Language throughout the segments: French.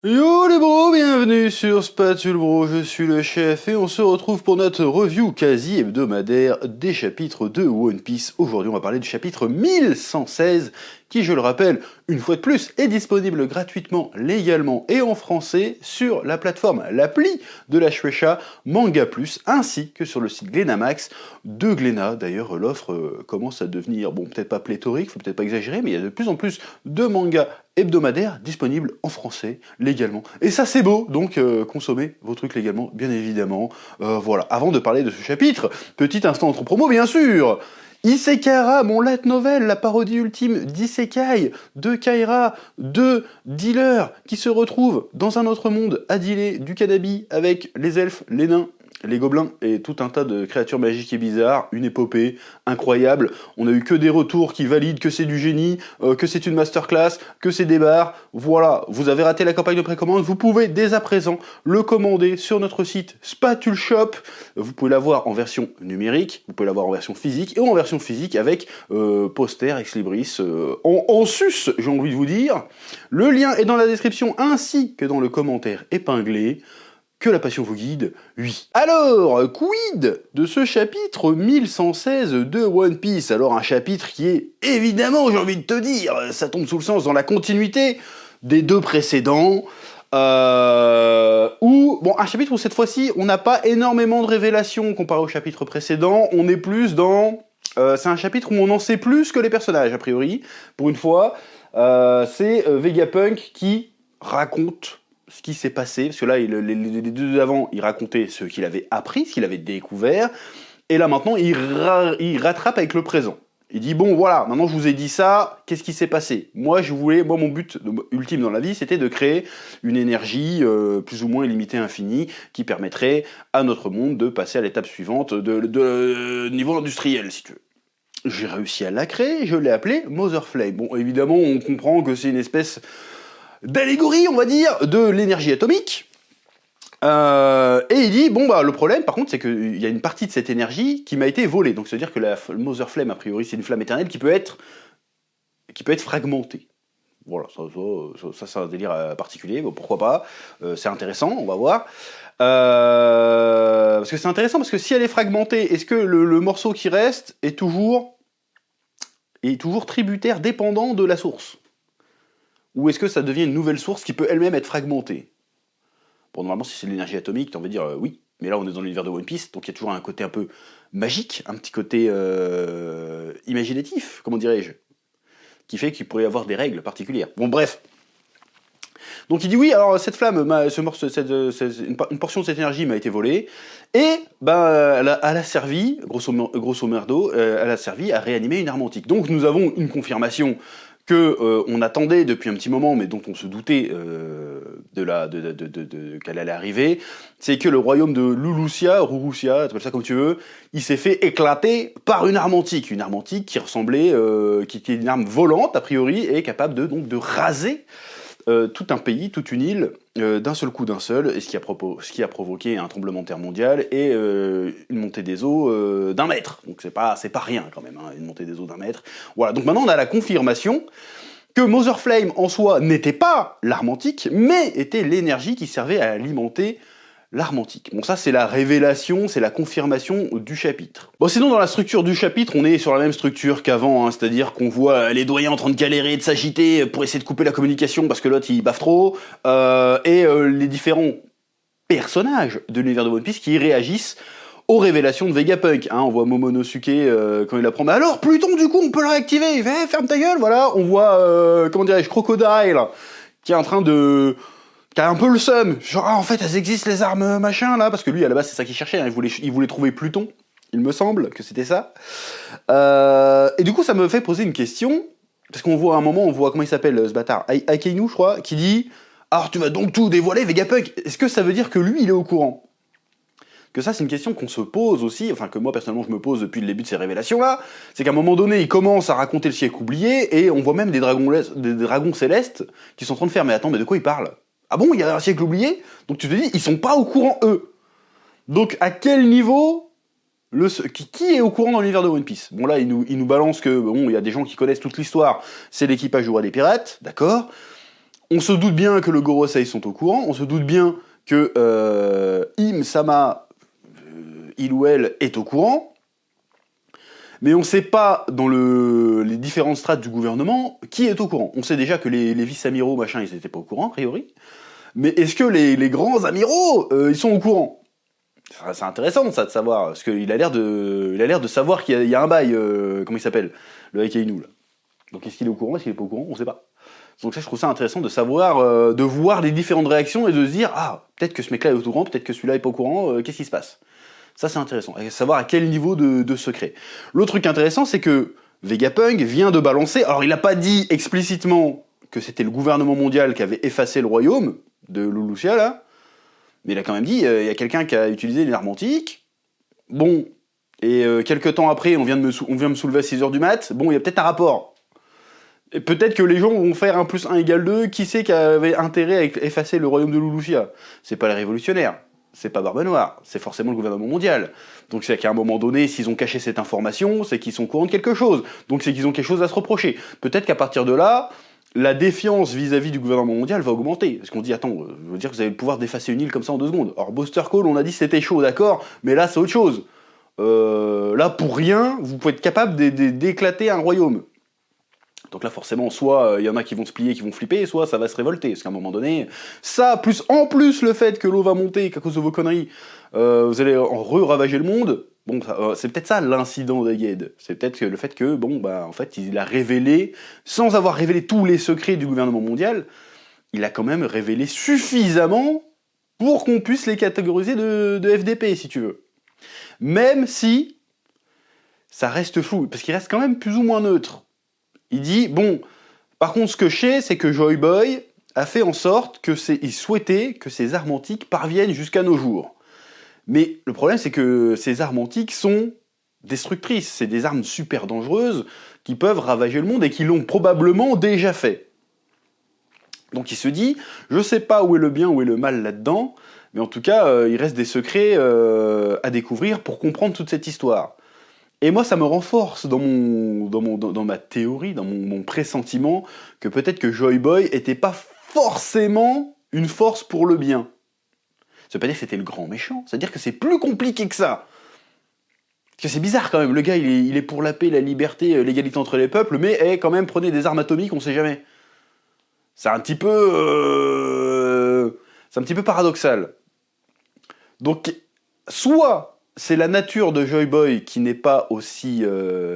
Yo les bros, bienvenue sur Spatule Bro, je suis le chef et on se retrouve pour notre review quasi hebdomadaire des chapitres de One Piece. Aujourd'hui on va parler du chapitre 1116 qui, je le rappelle, une fois de plus, est disponible gratuitement, légalement et en français sur la plateforme, l'appli de la Shueisha Manga Plus, ainsi que sur le site Glénamax de Glénat. D'ailleurs l'offre commence à devenir, bon peut-être pas pléthorique, faut peut-être pas exagérer, mais il y a de plus en plus de mangas hebdomadaires disponibles en français, légalement. Et ça c'est beau, donc consommez vos trucs légalement, bien évidemment. Voilà, avant de parler de ce chapitre, petit instant entre promo bien sûr. Isekara, mon light novel, la parodie ultime d'Isekai, de Kaira, de dealers qui se retrouvent dans un autre monde à dealer du cannabis avec les elfes, les nains, les gobelins et tout un tas de créatures magiques et bizarres, une épopée incroyable. On a eu que des retours qui valident que c'est du génie, que c'est une masterclass, que c'est des bars. Voilà, vous avez raté la campagne de précommande, vous pouvez dès à présent le commander sur notre site Spatule Shop. Vous pouvez l'avoir en version numérique, vous pouvez l'avoir en version physique et en version physique avec poster, ex-libris, en sus, j'ai envie de vous dire. Le lien est dans la description ainsi que dans le commentaire épinglé. Que la passion vous guide, oui. Alors, quid de ce chapitre 1116 de One Piece? Alors, un chapitre qui est, évidemment, j'ai envie de te dire, ça tombe sous le sens dans la continuité des deux précédents, bon, un chapitre où cette fois-ci, on n'a pas énormément de révélations comparé au chapitre précédent, on est plus dans... c'est un chapitre où on en sait plus que les personnages, a priori, pour une fois. C'est Vegapunk qui raconte ce qui s'est passé, parce que là, les deux d'avant, il racontait ce qu'il avait appris, ce qu'il avait découvert, et là maintenant, il rattrape avec le présent. Il dit, bon voilà, maintenant je vous ai dit ça, qu'est-ce qui s'est passé? Moi, mon but ultime dans la vie, c'était de créer une énergie plus ou moins illimitée, infinie, qui permettrait à notre monde de passer à l'étape suivante de niveau industriel, si tu veux. J'ai réussi à la créer, je l'ai appelée Mother Flame. Bon, évidemment, on comprend que c'est une espèce d'allégorie, on va dire, de l'énergie atomique. Et il dit, bon bah le problème par contre c'est qu'il y a une partie de cette énergie qui m'a été volée. Donc c'est-à-dire que la Mother Flame a priori c'est une flamme éternelle qui peut être fragmentée. Voilà, ça c'est un délire particulier, bon, pourquoi pas, c'est intéressant, on va voir. Parce que c'est intéressant parce que si elle est fragmentée, est-ce que le morceau qui reste est toujours tributaire, dépendant de la source? Ou est-ce que ça devient une nouvelle source qui peut elle-même être fragmentée? Bon, normalement, si c'est de l'énergie atomique, t'as envie de dire oui. Mais là, on est dans l'univers de One Piece, donc il y a toujours un côté un peu magique, un petit côté imaginatif, comment dirais-je, qui fait qu'il pourrait y avoir des règles particulières. Bon, bref. Donc il dit oui, alors cette flamme, une portion de cette énergie m'a été volée, et ben, elle a servi, grosso merdo, elle a servi à réanimer une arme antique. Donc nous avons une confirmation que on attendait depuis un petit moment, mais dont on se doutait qu'elle allait arriver, c'est que le royaume de Rouroussia, t'appelles ça comme tu veux, il s'est fait éclater par une arme antique qui ressemblait, qui était une arme volante a priori, et capable de raser tout un pays, toute une île, d'un seul coup, et ce qui a provoqué un tremblement de terre mondial et une montée des eaux d'1 mètre. Donc c'est pas rien quand même, hein, une montée des eaux d'1 mètre. Voilà, donc maintenant on a la confirmation que Mother Flame en soi n'était pas l'arme antique, mais était l'énergie qui servait à alimenter l'arme antique. Bon, ça c'est la révélation, c'est la confirmation du chapitre. Bon, sinon dans la structure du chapitre, on est sur la même structure qu'avant, hein, c'est-à-dire qu'on voit les doyens en train de galérer, de s'agiter pour essayer de couper la communication parce que l'autre il baffe trop, et les différents personnages de l'univers de One Piece qui réagissent aux révélations de Vegapunk. Hein, on voit Momonosuke quand il apprend, mais alors Pluton du coup on peut le réactiver, il fait ferme ta gueule, voilà. On voit, comment dirais-je, Crocodile qui est en train de... qui a un peu le seum, genre en fait elles existent les armes machin là, parce que lui à la base c'est ça qu'il cherchait, hein, il voulait trouver Pluton, il me semble que c'était ça. Et du coup ça me fait poser une question, parce qu'on voit à un moment, on voit comment il s'appelle ce bâtard, Akainu je crois, qui dit alors tu vas donc tout dévoiler Vegapunk, est-ce que ça veut dire que lui il est au courant? Que ça c'est une question qu'on se pose aussi, enfin que moi personnellement je me pose depuis le début de ces révélations là, c'est qu'à un moment donné il commence à raconter le siècle oublié, et on voit même des dragons célestes qui sont en train de faire mais attends mais de quoi il parle? Ah bon, il y a un siècle oublié? Donc tu te dis, ils sont pas au courant, eux. Donc à quel niveau qui est au courant dans l'univers de One Piece? Bon là, il nous balance que, bon, il y a des gens qui connaissent toute l'histoire, c'est l'équipage du roi des pirates, d'accord? On se doute bien que le Gorosei sont au courant, on se doute bien que Im-sama Ilouel est au courant, mais on sait pas dans les différentes strates du gouvernement qui est au courant. On sait déjà que les vice-amiraux, machin, ils étaient pas au courant, a priori, mais est-ce que les grands amiraux, ils sont au courant? C'est intéressant ça de savoir, parce qu'il a l'air de savoir qu'il y a un bail, comment il s'appelle, le Akainu là. Donc est-ce qu'il est au courant, est-ce qu'il est pas au courant, on sait pas. Donc ça, je trouve ça intéressant de savoir, de voir les différentes réactions et de se dire, ah, peut-être que ce mec-là est au courant, peut-être que celui-là est pas au courant, qu'est-ce qui se passe? Ça, c'est intéressant, et savoir à quel niveau de secret. L'autre truc intéressant, c'est que Vegapunk vient de balancer, alors il a pas dit explicitement que c'était le gouvernement mondial qui avait effacé le royaume de Lulusia, là, mais il a quand même dit, il y a quelqu'un qui a utilisé une arme antique, bon, et quelques temps après, on vient de me soulever à 6h du mat, bon, il y a peut-être un rapport. Et peut-être que les gens vont faire 1 + 1 = 2, qui c'est qui avait intérêt à effacer le royaume de Lulusia? C'est pas les révolutionnaires, c'est pas Barbe Noire, c'est forcément le gouvernement mondial. Donc c'est qu'à un moment donné, s'ils ont caché cette information, c'est qu'ils sont au courant de quelque chose. Donc c'est qu'ils ont quelque chose à se reprocher. Peut-être qu'à partir de là, la défiance vis-à-vis du gouvernement mondial va augmenter. Parce qu'on dit, attends, je veux dire que vous avez le pouvoir d'effacer une île comme ça en 2 secondes. Alors Buster Call, on a dit c'était chaud, d'accord, mais là c'est autre chose. Là, pour rien, vous pouvez être capable d'éclater un royaume. Donc là, forcément, soit il y en a qui vont se plier, qui vont flipper, soit ça va se révolter. Parce qu'à un moment donné, ça, plus en plus le fait que l'eau va monter, qu'à cause de vos conneries, vous allez ravager le monde. Bon, c'est peut-être ça l'incident d'Egghead. C'est peut-être le fait que, bon, bah, en fait, il a révélé, sans avoir révélé tous les secrets du gouvernement mondial, il a quand même révélé suffisamment pour qu'on puisse les catégoriser de FDP, si tu veux. Même si ça reste flou, parce qu'il reste quand même plus ou moins neutre. Il dit, bon, par contre, ce que je sais, c'est que Joy Boy a fait en sorte il souhaitait que ces armes antiques parviennent jusqu'à nos jours. Mais le problème, c'est que ces armes antiques sont destructrices. C'est des armes super dangereuses qui peuvent ravager le monde et qui l'ont probablement déjà fait. Donc il se dit, je sais pas où est le bien, où est le mal là-dedans, mais en tout cas, il reste des secrets à découvrir pour comprendre toute cette histoire. Et moi, ça me renforce dans ma théorie, dans mon pressentiment, que peut-être que Joy Boy était pas forcément une force pour le bien. Ça veut pas dire que c'était le grand méchant, c'est-à-dire que c'est plus compliqué que ça. Parce que c'est bizarre quand même, le gars il est pour la paix, la liberté, l'égalité entre les peuples, mais quand même prenez des armes atomiques, on sait jamais. C'est un petit peu paradoxal. Donc, soit c'est la nature de Joy Boy qui n'est pas aussi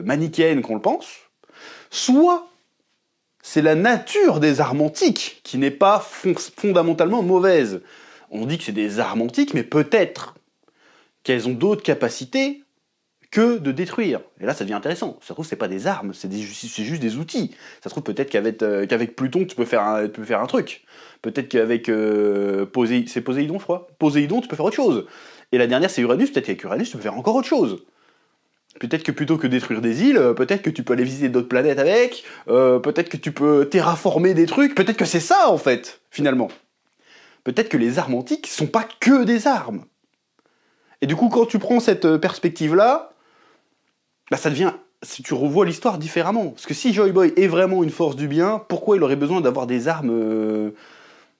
manichéenne qu'on le pense, soit c'est la nature des armes antiques qui n'est pas fondamentalement mauvaise. On dit que c'est des armes antiques, mais peut-être qu'elles ont d'autres capacités que de détruire. Et là, ça devient intéressant. Ça se trouve, c'est pas des armes, c'est juste des outils. Ça se trouve, peut-être qu'avec Pluton, tu peux faire un truc. Peut-être qu'avec c'est Poséidon, je crois. Poséidon, tu peux faire autre chose. Et la dernière, c'est Uranus. Peut-être qu'avec Uranus, tu peux faire encore autre chose. Peut-être que plutôt que détruire des îles, peut-être que tu peux aller visiter d'autres planètes avec. Peut-être que tu peux terraformer des trucs. Peut-être que c'est ça, en fait, finalement. Peut-être que les armes antiques sont pas que des armes. Et du coup, quand tu prends cette perspective-là, bah ça devient, si tu revois l'histoire différemment. Parce que si Joy Boy est vraiment une force du bien, pourquoi il aurait besoin d'avoir des armes,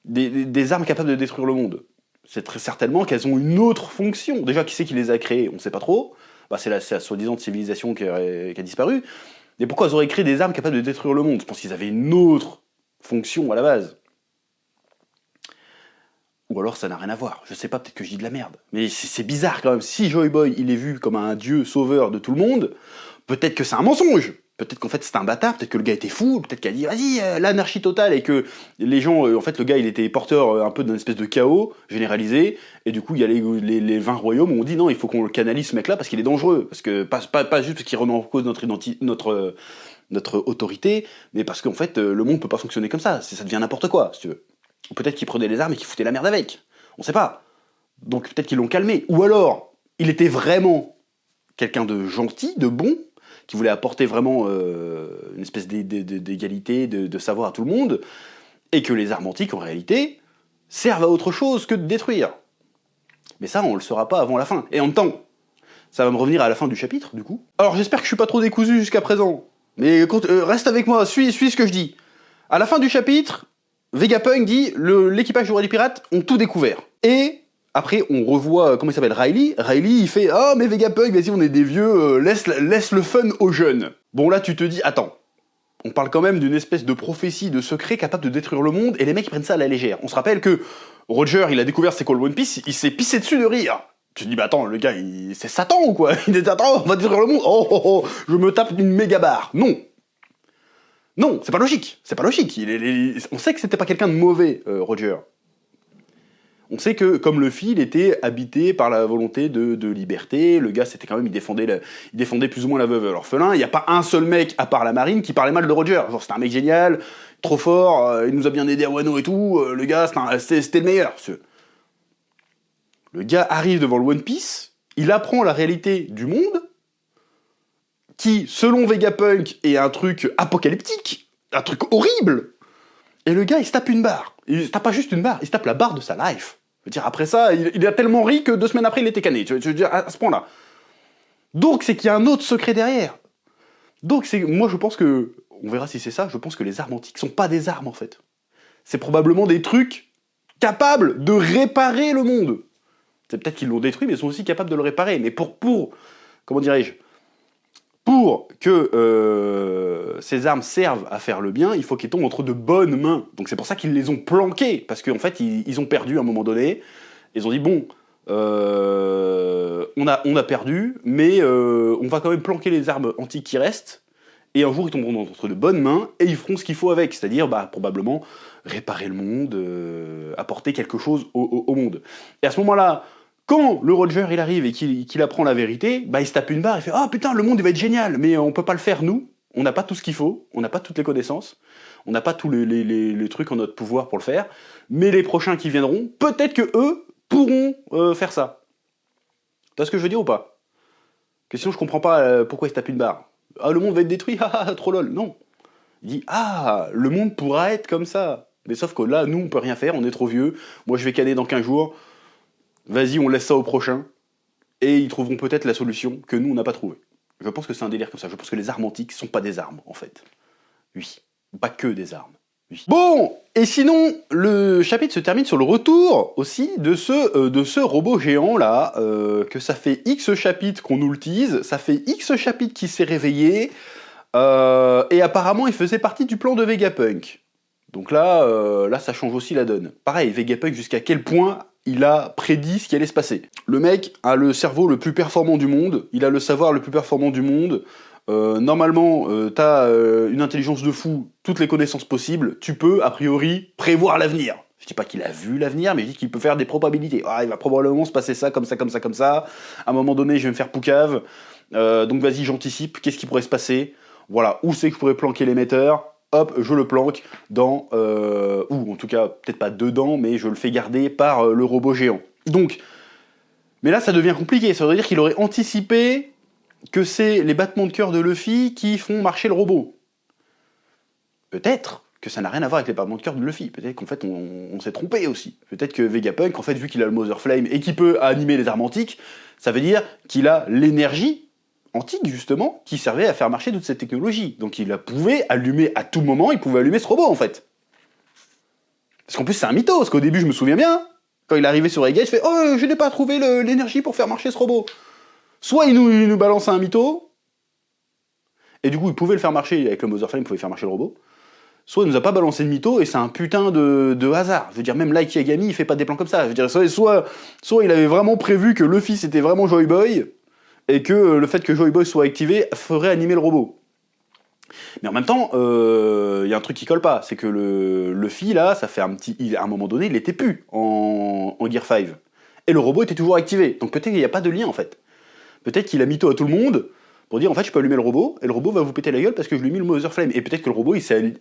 des armes capables de détruire le monde? C'est très certainement qu'elles ont une autre fonction. Déjà, qui c'est qui les a créées? On ne sait pas trop. Bah, c'est la soi-disant civilisation qui a disparu. Mais pourquoi elles auraient créé des armes capables de détruire le monde? Je pense qu'ils avaient une autre fonction à la base. Ou alors ça n'a rien à voir, je sais pas, peut-être que je dis de la merde. Mais c'est bizarre quand même, si Joy Boy il est vu comme un dieu sauveur de tout le monde, peut-être que c'est un mensonge. Peut-être qu'en fait c'est un bâtard, peut-être que le gars était fou, peut-être qu'il a dit vas-y, l'anarchie totale, et que les gens, en fait le gars il était porteur un peu d'un espèce de chaos généralisé, et du coup il y a les 20 royaumes où on dit non, il faut qu'on le canalise ce mec-là parce qu'il est dangereux, parce que pas juste parce qu'il remet en cause notre autorité, mais parce qu'en fait le monde peut pas fonctionner comme ça devient n'importe quoi, si tu veux. Ou peut-être qu'il prenait les armes et qu'il foutait la merde avec. On sait pas. Donc peut-être qu'ils l'ont calmé. Ou alors, il était vraiment quelqu'un de gentil, de bon, qui voulait apporter vraiment une espèce d'égalité, de savoir à tout le monde, et que les armes antiques, en réalité, servent à autre chose que de détruire. Mais ça, on le saura pas avant la fin. Et en même temps, ça va me revenir à la fin du chapitre, du coup. Alors j'espère que je suis pas trop décousu jusqu'à présent. Mais reste avec moi, suis ce que je dis. À la fin du chapitre, Vegapunk dit l'équipage du Roi des Pirates ont tout découvert. Et après, on revoit, comment il s'appelle, Riley. Riley, il fait « Ah, mais Vegapunk, vas-y, on est des vieux, laisse le fun aux jeunes. » Bon, là, tu te dis « Attends, on parle quand même d'une espèce de prophétie, de secret capable de détruire le monde, et les mecs, ils prennent ça à la légère. » On se rappelle que Roger, il a découvert c'est quoi le One Piece, il s'est pissé dessus de rire. Tu te dis « Bah attends, le gars, c'est Satan ou quoi? Il dit « Attends, on va détruire le monde. Oh, je me tape une méga barre. » Non. Non, c'est pas logique. C'est pas logique. On sait que c'était pas quelqu'un de mauvais, Roger. On sait que, comme Luffy, il était habité par la volonté de liberté. Le gars, c'était quand même, il défendait plus ou moins la veuve et l'orphelin. Il n'y a pas un seul mec, à part la marine, qui parlait mal de Roger. Genre, c'était un mec génial, trop fort, il nous a bien aidé à Wano et tout. Le gars, c'était le meilleur. Le gars arrive devant le One Piece, il apprend la réalité du monde, qui, selon Vegapunk, est un truc apocalyptique, un truc horrible. Et le gars, il se tape une barre. Il se tape pas juste une barre, il se tape la barre de sa life. Je veux dire, après ça, il a tellement ri que 2 semaines après, il était cané. Tu veux dire, à ce point-là. Donc, c'est qu'il y a un autre secret derrière. Donc, moi, je pense que, on verra si c'est ça, je pense que les armes antiques sont pas des armes, en fait. C'est probablement des trucs capables de réparer le monde. C'est peut-être qu'ils l'ont détruit, mais ils sont aussi capables de le réparer. Mais pour comment dirais-je, pour que ces armes servent à faire le bien, il faut qu'ils tombent entre de bonnes mains. Donc c'est pour ça qu'ils les ont planquées, parce qu'en fait, ils ont perdu à un moment donné. Ils ont dit, bon, on a perdu, mais on va quand même planquer les armes antiques qui restent, et un jour, ils tomberont entre de bonnes mains, et ils feront ce qu'il faut avec, c'est-à-dire, probablement, réparer le monde, apporter quelque chose au monde. Et à ce moment-là, quand le Roger il arrive et qu'il apprend la vérité, il se tape une barre, il fait « Ah putain, le monde il va être génial, mais on peut pas le faire nous, on n'a pas tout ce qu'il faut, on n'a pas toutes les connaissances, on n'a pas tous les trucs en notre pouvoir pour le faire, mais les prochains qui viendront, peut-être que eux pourront faire ça. » Tu vois ce que je veux dire ou pas? Que sinon je comprends pas pourquoi il se tape une barre. « Ah, le monde va être détruit, haha, trop lol. » Non. Il dit « Ah, le monde pourra être comme ça. » Mais sauf que là, nous on peut rien faire, on est trop vieux, moi je vais canner dans 15 jours, vas-y, on laisse ça au prochain, et ils trouveront peut-être la solution que nous, on n'a pas trouvée. Je pense que c'est un délire comme ça. Je pense que les armes antiques sont pas des armes, en fait. Oui. Pas que des armes. Oui. Bon, et sinon, le chapitre se termine sur le retour, aussi, de ce robot géant-là, que ça fait X chapitres qu'on nous le tease, ça fait X chapitres qu'il s'est réveillé, et apparemment, il faisait partie du plan de Vegapunk. Donc là, ça change aussi la donne. Pareil, Vegapunk, jusqu'à quel point il a prédit ce qui allait se passer. Le mec a le cerveau le plus performant du monde, il a le savoir le plus performant du monde. Normalement, t'as une intelligence de fou, toutes les connaissances possibles, tu peux, a priori, prévoir l'avenir. Je dis pas qu'il a vu l'avenir, mais je dis qu'il peut faire des probabilités. Ah, il va probablement se passer ça, comme ça, comme ça, comme ça. À un moment donné, je vais me faire poucave. Donc vas-y, j'anticipe, qu'est-ce qui pourrait se passer? Voilà, où c'est que je pourrais planquer l'émetteur? Hop, je le planque dans, ou en tout cas, peut-être pas dedans, mais je le fais garder par le robot géant. Donc, mais là, ça devient compliqué. Ça veut dire qu'il aurait anticipé que c'est les battements de cœur de Luffy qui font marcher le robot. Peut-être que ça n'a rien à voir avec les battements de cœur de Luffy. Peut-être qu'en fait, on s'est trompé aussi. Peut-être que Vegapunk, en fait, vu qu'il a le Mother Flame et qu'il peut animer les armes antiques, ça veut dire qu'il a l'énergie antique, justement, qui servait à faire marcher toute cette technologie. Donc il la pouvait allumer à tout moment, il pouvait allumer ce robot, en fait. Parce qu'en plus, c'est un mytho, parce qu'au début, je me souviens bien, quand il est arrivé sur Ega, il fait « Oh, je n'ai pas trouvé l'énergie pour faire marcher ce robot !» Soit il nous balance un mytho, et du coup, il pouvait le faire marcher, avec le Mother Flame, il pouvait faire marcher le robot, soit il nous a pas balancé de mytho, et c'est un putain de hasard. Je veux dire, même Light Yagami, il fait pas des plans comme ça. Je veux dire, soit il avait vraiment prévu que Luffy, c'était vraiment Joy Boy, et que le fait que Joy Boy soit activé ferait animer le robot. Mais en même temps, y a un truc qui colle pas, c'est que le Luffy, là, ça fait à un moment donné, il était plus en Gear 5. Et le robot était toujours activé. Donc peut-être qu'il n'y a pas de lien, en fait. Peut-être qu'il a mytho à tout le monde, pour dire, en fait, je peux allumer le robot, et le robot va vous péter la gueule parce que je lui ai mis le Mother Flame. Et peut-être que le robot, il s'est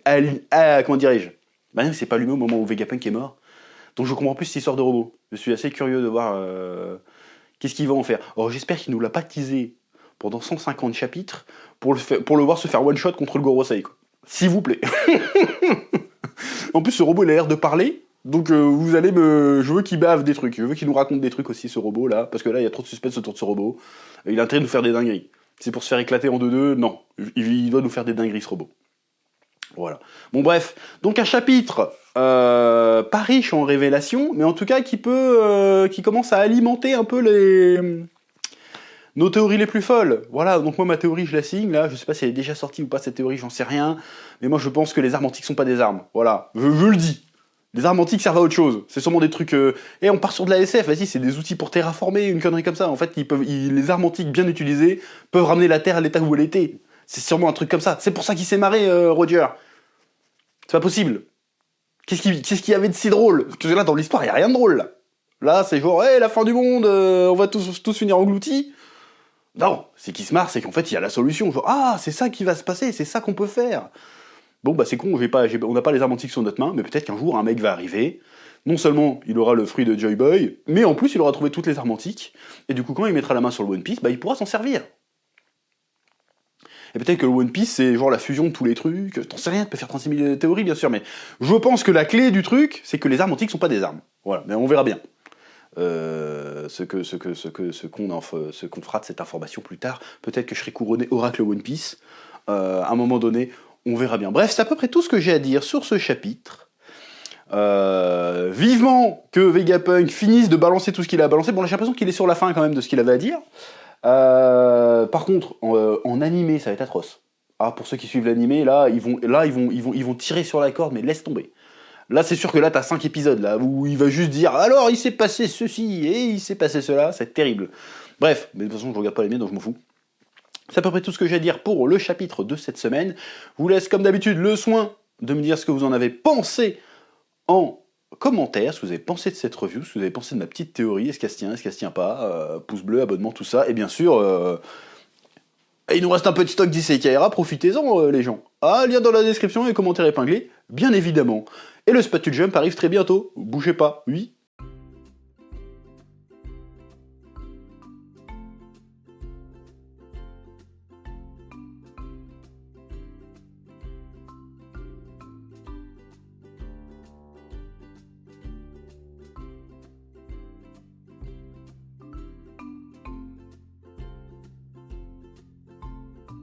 comment dirais-je? Bah non, il s'est pas allumé au moment où Vegapunk est mort. Donc je comprends plus cette histoire de robot. Je suis assez curieux de voir... qu'est-ce qu'il va en faire? Alors j'espère qu'il nous l'a pas teasé pendant 150 chapitres pour le voir se faire one-shot contre le Gorosei, quoi. S'il vous plaît. En plus, ce robot, il a l'air de parler, donc vous allez je veux qu'il bave des trucs, je veux qu'il nous raconte des trucs aussi, ce robot-là, parce que là, il y a trop de suspense autour de ce robot. Il a intérêt de nous faire des dingueries. C'est pour se faire éclater en 2-2, non. Il doit nous faire des dingueries, ce robot. Voilà. Bon bref, donc un chapitre pas riche en révélations, mais en tout cas qui commence à alimenter un peu nos théories les plus folles. Voilà, donc moi ma théorie je la signe là, je sais pas si elle est déjà sortie ou pas cette théorie, j'en sais rien, mais moi je pense que les armes antiques sont pas des armes. Voilà, je le dis. Les armes antiques servent à autre chose. C'est sûrement des trucs. On part sur de la SF. Vas-y, c'est des outils pour terraformer, une connerie comme ça. En fait, les armes antiques bien utilisées peuvent ramener la Terre à l'état où elle était. C'est sûrement un truc comme ça. C'est pour ça qu'il s'est marré, Roger. C'est pas possible. Qu'est-ce qu'il y avait de si drôle? Parce que là, dans l'histoire, il y a rien de drôle. Là, c'est genre, la fin du monde, on va tous finir engloutis. Non, c'est qu'il se marre, c'est qu'en fait, il y a la solution. Genre, ah, c'est ça qui va se passer, c'est ça qu'on peut faire. Bon, bah c'est con, on n'a pas les armes antiques sur notre main, mais peut-être qu'un jour, un mec va arriver. Non seulement il aura le fruit de Joy Boy, mais en plus, il aura trouvé toutes les armes antiques. Et du coup, quand il mettra la main sur le One Piece, bah il pourra s'en servir. Et peut-être que le One Piece, c'est genre la fusion de tous les trucs. T'en sais rien, tu peux faire 36 000 théories, bien sûr, mais je pense que la clé du truc, c'est que les armes antiques sont pas des armes. Voilà, mais on verra bien. Ce qu'on fera de cette information plus tard. Peut-être que je serai couronné oracle One Piece. À un moment donné, on verra bien. Bref, c'est à peu près tout ce que j'ai à dire sur ce chapitre. Vivement que Vegapunk finisse de balancer tout ce qu'il a balancé. Bon, là, j'ai l'impression qu'il est sur la fin quand même de ce qu'il avait à dire. Par contre, en animé, ça va être atroce. Ah, pour ceux qui suivent l'animé, ils vont tirer sur la corde, mais laisse tomber. Là, c'est sûr que là, t'as 5 épisodes, là, où il va juste dire « Alors, il s'est passé ceci, et il s'est passé cela », c'est terrible. Bref, mais de toute façon, je regarde pas les miens, donc je m'en fous. C'est à peu près tout ce que j'ai à dire pour le chapitre de cette semaine. Je vous laisse, comme d'habitude, le soin de me dire ce que vous en avez pensé en commentaire, ce que vous avez pensé de cette review, ce que vous avez pensé de ma petite théorie, est-ce qu'elle se tient, est-ce qu'elle se tient pas, pouce bleu, abonnement, tout ça, et bien sûr... il nous reste un peu de stock d'Isekai, profitez-en les gens. Ah, lien dans la description et commentaire épinglé, bien évidemment. Et le Spatule Jump arrive très bientôt, bougez pas, oui,